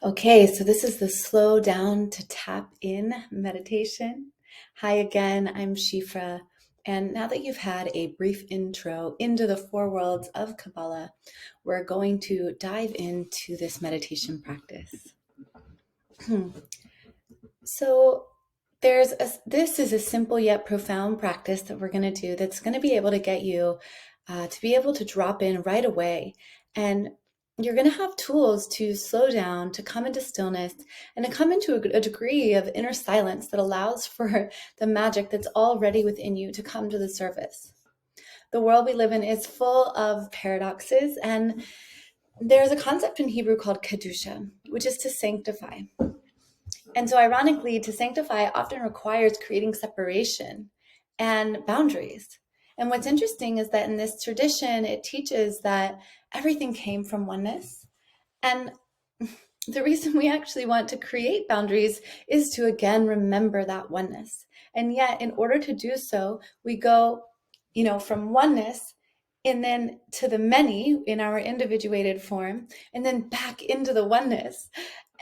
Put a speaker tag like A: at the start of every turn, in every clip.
A: Okay, so this is the slow down to tap in meditation. Hi again, I'm Sheefra. And now that you've had a brief intro into the four worlds of Kabbalah, we're going to dive into this meditation practice. So this is a simple yet profound practice that we're going to do that's going to be able to get you to be able to drop in right away. And you're going to have tools to slow down, to come into stillness, and to come into a degree of inner silence that allows for the magic that's already within you to come to the surface. The world we live in is full of paradoxes, and there's a concept in Hebrew called kedusha, which is to sanctify. And so, ironically, to sanctify often requires creating separation and boundaries. And what's interesting is that in this tradition, it teaches that everything came from oneness. And the reason we actually want to create boundaries is to, again, remember that oneness. And yet, in order to do so, we go, from oneness and then to the many in our individuated form, and then back into the oneness.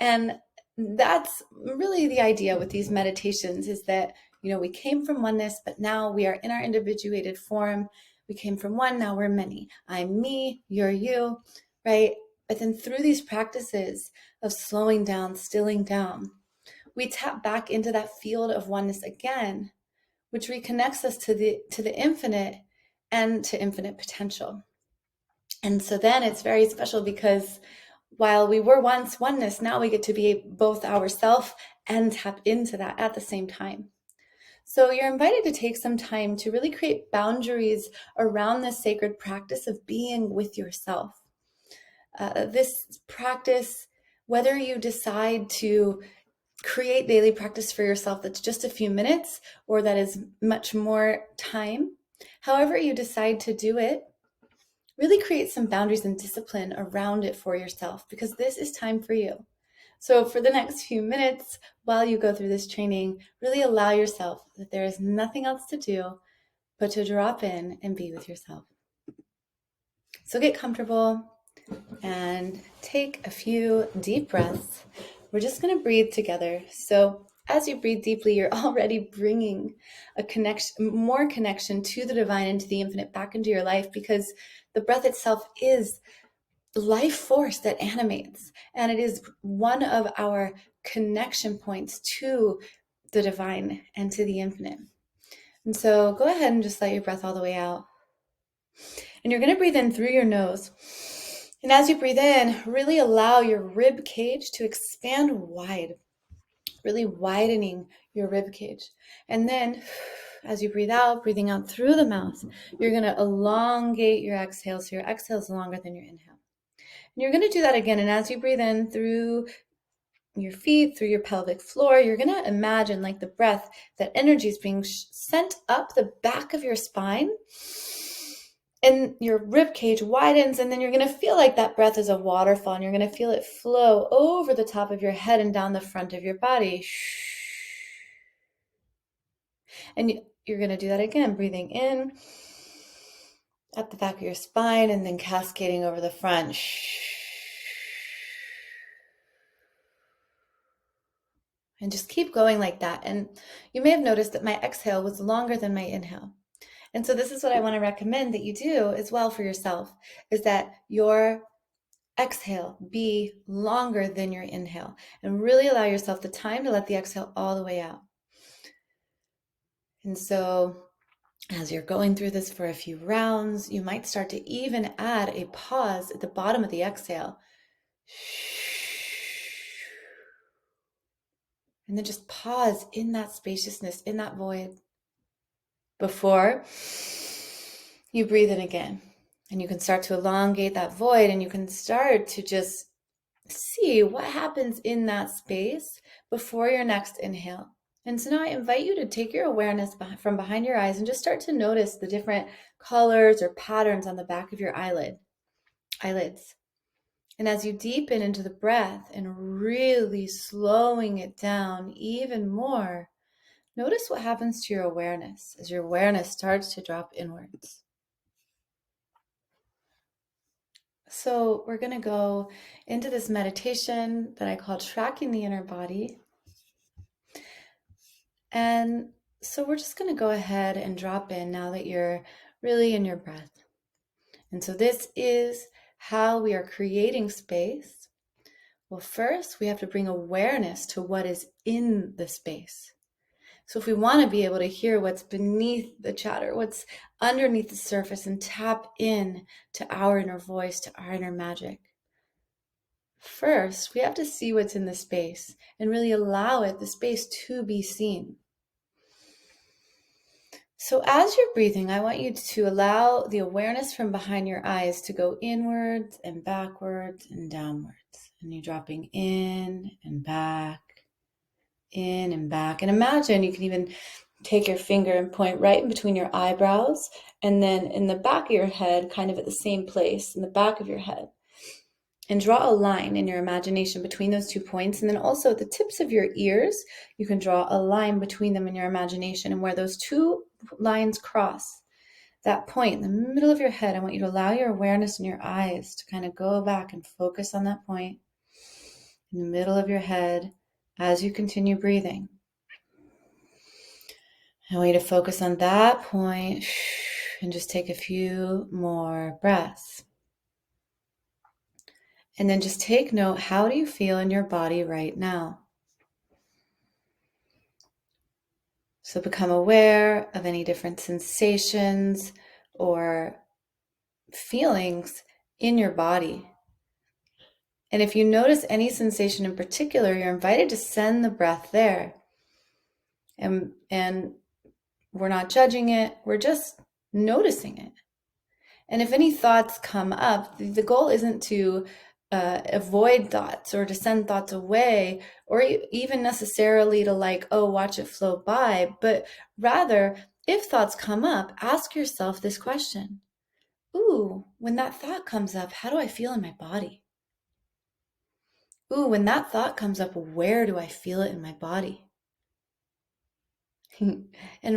A: And that's really the idea with these meditations is that, we came from oneness, but now we are in our individuated form. We came from one, now we're many. I'm me, you're you, right? But then through these practices of slowing down, stilling down, we tap back into that field of oneness again, which reconnects us to the infinite and to infinite potential. And so then it's very special because while we were once oneness, now we get to be both ourself and tap into that at the same time. So you're invited to take some time to really create boundaries around this sacred practice of being with yourself. This practice, whether you decide to create daily practice for yourself that's just a few minutes or that is much more time, however you decide to do it, really create some boundaries and discipline around it for yourself because this is time for you. So for the next few minutes while you go through this training, really allow yourself that there is nothing else to do but to drop in and be with yourself. So get comfortable and take a few deep breaths. We're just going to breathe together. So as you breathe deeply, you're already bringing more connection to the divine and to the infinite back into your life because the breath itself is life force that animates, and it is one of our connection points to the divine and to the infinite. And so go ahead and just let your breath all the way out. And you're going to breathe in through your nose. And as you breathe in, really allow your rib cage to expand wide, really widening your rib cage. And then as you breathe out, breathing out through the mouth, you're going to elongate your exhale. So your exhale is longer than your inhale. And you're going to do that again. And as you breathe in through your feet, through your pelvic floor, you're going to imagine like the breath, that energy is being sent up the back of your spine and your rib cage widens. And then you're going to feel like that breath is a waterfall and you're going to feel it flow over the top of your head and down the front of your body. And you're going to do that again, breathing in at the back of your spine and then cascading over the front. And just keep going like that. And you may have noticed that my exhale was longer than my inhale. And so this is what I want to recommend that you do as well for yourself, is that your exhale be longer than your inhale and really allow yourself the time to let the exhale all the way out. And so as you're going through this for a few rounds, you might start to even add a pause at the bottom of the exhale. And then just pause in that spaciousness, in that void, before you breathe in again. And you can start to elongate that void and you can start to just see what happens in that space before your next inhale. And so now I invite you to take your awareness from behind your eyes and just start to notice the different colors or patterns on the back of your eyelids. And as you deepen into the breath and really slowing it down even more, notice what happens to your awareness as your awareness starts to drop inwards. So we're going to go into this meditation that I call tracking the inner body. And so we're just going to go ahead and drop in now that you're really in your breath. And so this is how we are creating space. Well, first we have to bring awareness to what is in the space. So if we want to be able to hear what's beneath the chatter, what's underneath the surface, and tap in to our inner voice, to our inner magic, first we have to see what's in the space and really allow the space to be seen. So as you're breathing, I want you to allow the awareness from behind your eyes to go inwards and backwards and downwards. And you're dropping in and back, in and back. And imagine you can even take your finger and point right in between your eyebrows, and then in the back of your head, kind of at the same place, in the back of your head. And draw a line in your imagination between those 2 points. And then also at the tips of your ears, you can draw a line between them in your imagination. And where those 2 lines cross, that point in the middle of your head, I want you to allow your awareness in your eyes to kind of go back and focus on that point in the middle of your head as you continue breathing. I want you to focus on that point and just take a few more breaths. And then just take note, how do you feel in your body right now? So become aware of any different sensations or feelings in your body. And if you notice any sensation in particular, you're invited to send the breath there. And we're not judging it, we're just noticing it. And if any thoughts come up, the goal isn't to avoid thoughts or to send thoughts away, or even necessarily to watch it flow by, but rather, if thoughts come up, ask yourself this question. Ooh, when that thought comes up, how do I feel in my body? Ooh, when that thought comes up, where do I feel it in my body? And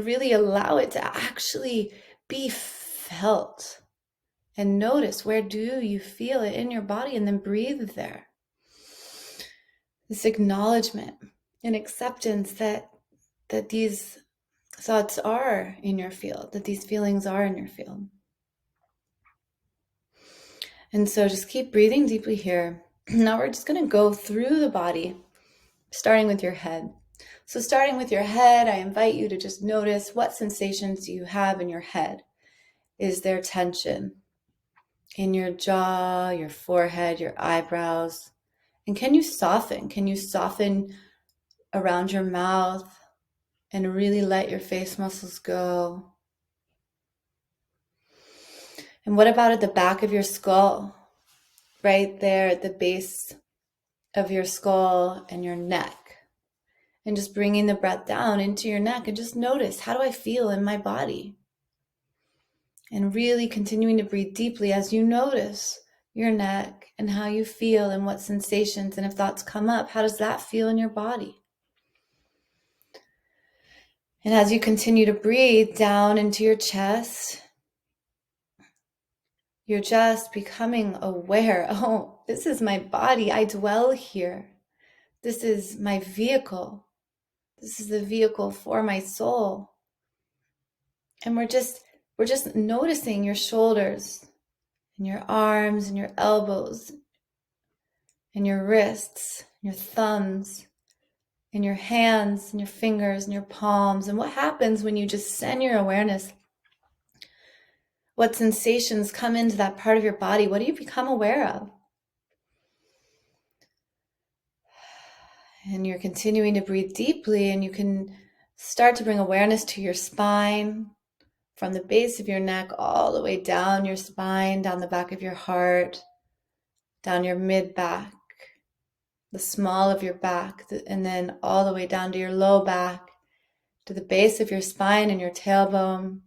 A: really allow it to actually be felt. And notice, where do you feel it in your body? And then breathe there. This acknowledgement and acceptance that these thoughts are in your field, that these feelings are in your field. And so just keep breathing deeply here. Now we're just going to go through the body, starting with your head. So starting with your head, I invite you to just notice, what sensations do you have in your head? Is there tension in your jaw, your forehead, your eyebrows? And can you soften? Can you soften around your mouth and really let your face muscles go? And what about at the back of your skull? Right there at the base of your skull and your neck. And just bringing the breath down into your neck and just notice, how do I feel in my body? And really continuing to breathe deeply as you notice your neck and how you feel and what sensations, and if thoughts come up, how does that feel in your body? And as you continue to breathe down into your chest, you're just becoming aware. Oh, this is my body. I dwell here. This is my vehicle. This is the vehicle for my soul. And we're just noticing your shoulders and your arms and your elbows and your wrists, and your thumbs, and your hands and your fingers and your palms. And what happens when you just send your awareness? What sensations come into that part of your body? What do you become aware of? And you're continuing to breathe deeply, and you can start to bring awareness to your spine, from the base of your neck all the way down your spine, down the back of your heart, down your mid-back, the small of your back, and then all the way down to your low back, to the base of your spine and your tailbone.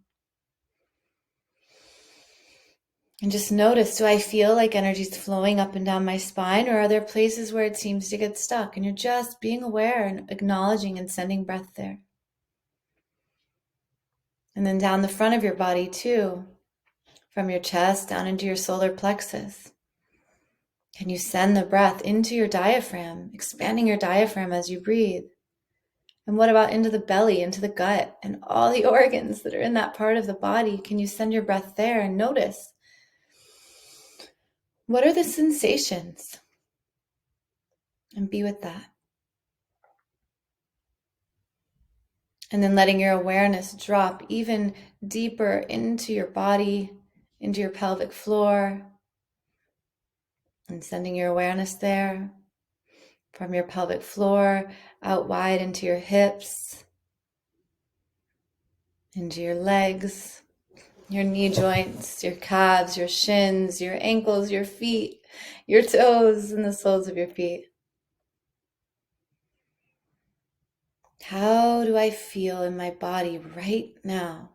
A: And just notice, do I feel like energy's flowing up and down my spine, or are there places where it seems to get stuck? And you're just being aware and acknowledging and sending breath there. And then down the front of your body too, from your chest down into your solar plexus. Can you send the breath into your diaphragm, expanding your diaphragm as you breathe? And what about into the belly, into the gut, and all the organs that are in that part of the body? Can you send your breath there and notice? What are the sensations? And be with that. And then letting your awareness drop even deeper into your body, into your pelvic floor, and sending your awareness there from your pelvic floor out wide into your hips, into your legs, your knee joints, your calves, your shins, your ankles, your feet, your toes, and the soles of your feet. How do I feel in my body right now?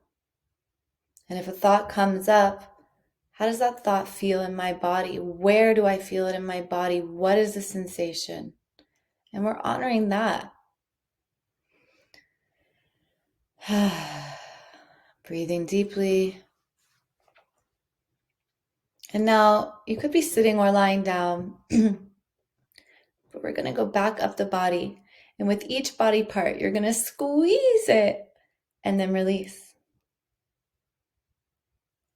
A: And if a thought comes up, how does that thought feel in my body? Where do I feel it in my body? What is the sensation? And we're honoring that. Breathing deeply. And now you could be sitting or lying down, but we're going to go back up the body. And with each body part, you're going to squeeze it and then release.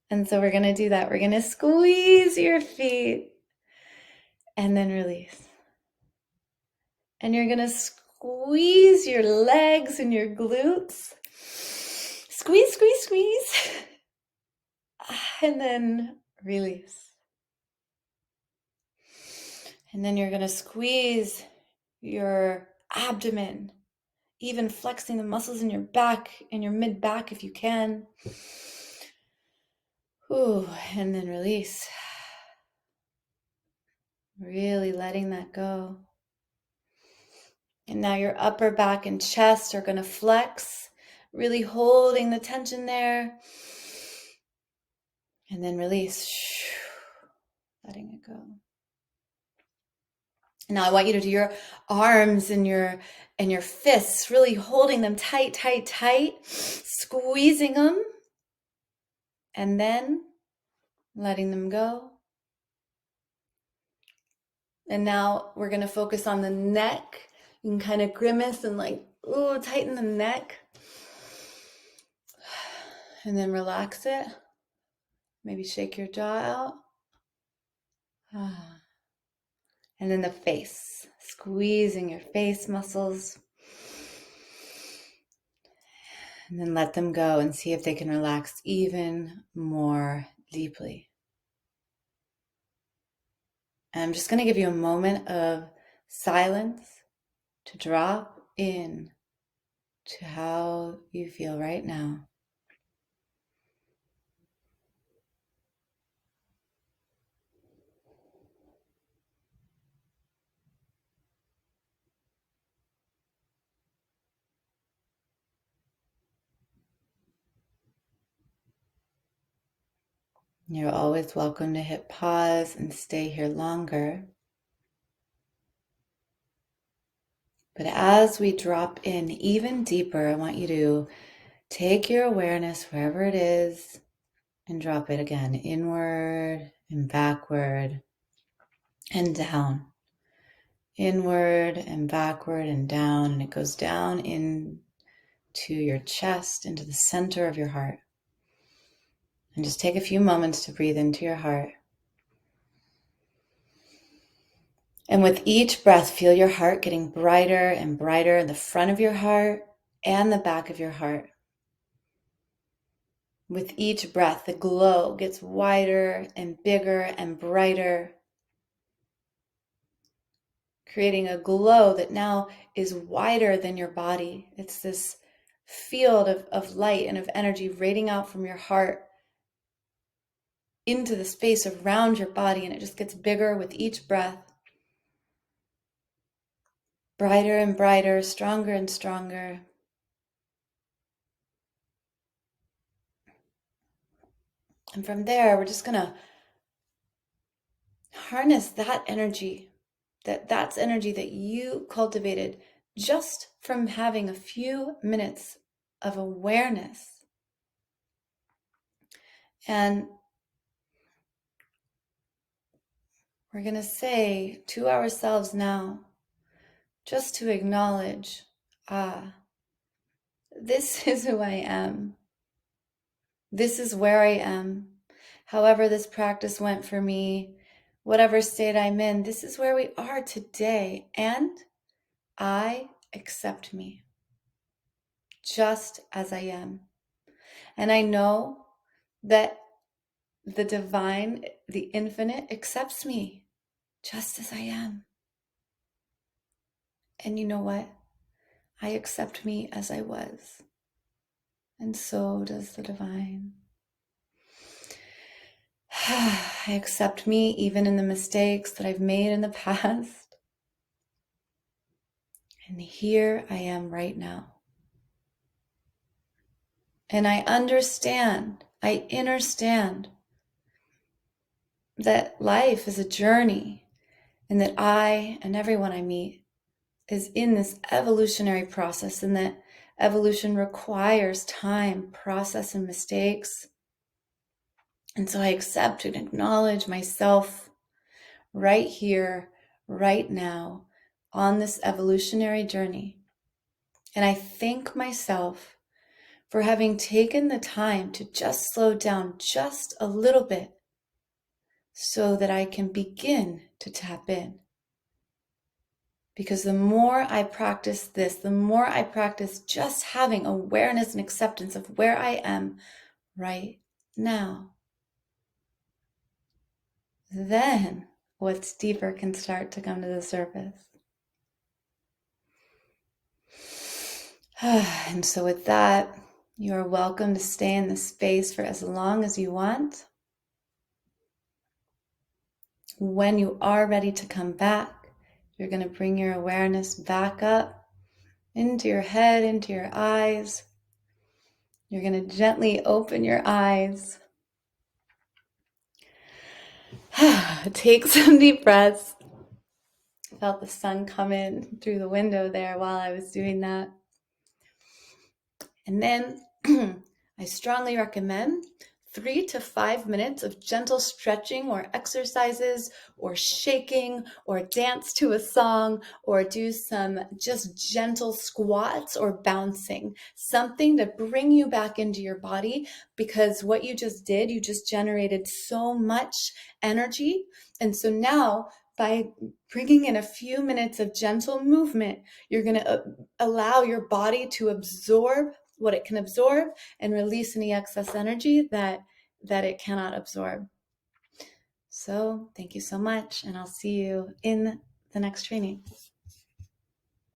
A: And so we're going to do that. We're going to squeeze your feet and then release. And you're going to squeeze your legs and your glutes. Squeeze, squeeze, squeeze. And then release. And then you're going to squeeze your abdomen, even flexing the muscles in your back, in your mid-back if you can. Ooh, and then release. Really letting that go. And now your upper back and chest are going to flex, really holding the tension there. And then release. Letting it go. Now I want you to do your arms and your fists, really holding them tight, tight, tight, squeezing them, and then letting them go. And now we're going to focus on the neck. You can kind of grimace and ooh, tighten the neck. And then relax it. Maybe shake your jaw out. And then the face, squeezing your face muscles. And then let them go and see if they can relax even more deeply. And I'm just going to give you a moment of silence to drop in to how you feel right now. You're always welcome to hit pause and stay here longer. But as we drop in even deeper, I want you to take your awareness wherever it is and drop it again, inward and backward and down. Inward and backward and down, and it goes down into your chest, into the center of your heart. And just take a few moments to breathe into your heart. And with each breath, feel your heart getting brighter and brighter in the front of your heart and the back of your heart. With each breath, the glow gets wider and bigger and brighter, creating a glow that now is wider than your body. It's this field of light and of energy radiating out from your heart into the space around your body, and it just gets bigger with each breath. Brighter and brighter, stronger and stronger. And from there, we're just going to harness that energy, that's energy that you cultivated just from having a few minutes of awareness. And we're going to say to ourselves now, just to acknowledge, this is who I am. This is where I am. However this practice went for me, whatever state I'm in, this is where we are today. And I accept me just as I am. And I know that the divine, the infinite, accepts me just as I am. And you know what? I accept me as I was. And so does the divine. I accept me even in the mistakes that I've made in the past. And here I am right now. And I understand, I understand that life is a journey and that I and everyone I meet is in this evolutionary process, and that evolution requires time, process, and mistakes. And so I accept and acknowledge myself right here, right now, on this evolutionary journey. And I thank myself for having taken the time to just slow down just a little bit so that I can begin to tap in. Because the more I practice this, the more I practice just having awareness and acceptance of where I am right now, then what's deeper can start to come to the surface. And so with that, you are welcome to stay in this space for as long as you want. When you are ready to come back, you're going to bring your awareness back up into your head, into your eyes. You're going to gently open your eyes. Take some deep breaths. I felt the sun come in through the window there while I was doing that. And then I strongly recommend 3 to 5 minutes of gentle stretching or exercises or shaking or dance to a song or do some just gentle squats or bouncing, something to bring you back into your body, because what you just did, you just generated so much energy. And so now by bringing in a few minutes of gentle movement, you're going to allow your body to absorb what it can absorb and release any excess energy that it cannot absorb. So thank you so much, and I'll see you in the next training.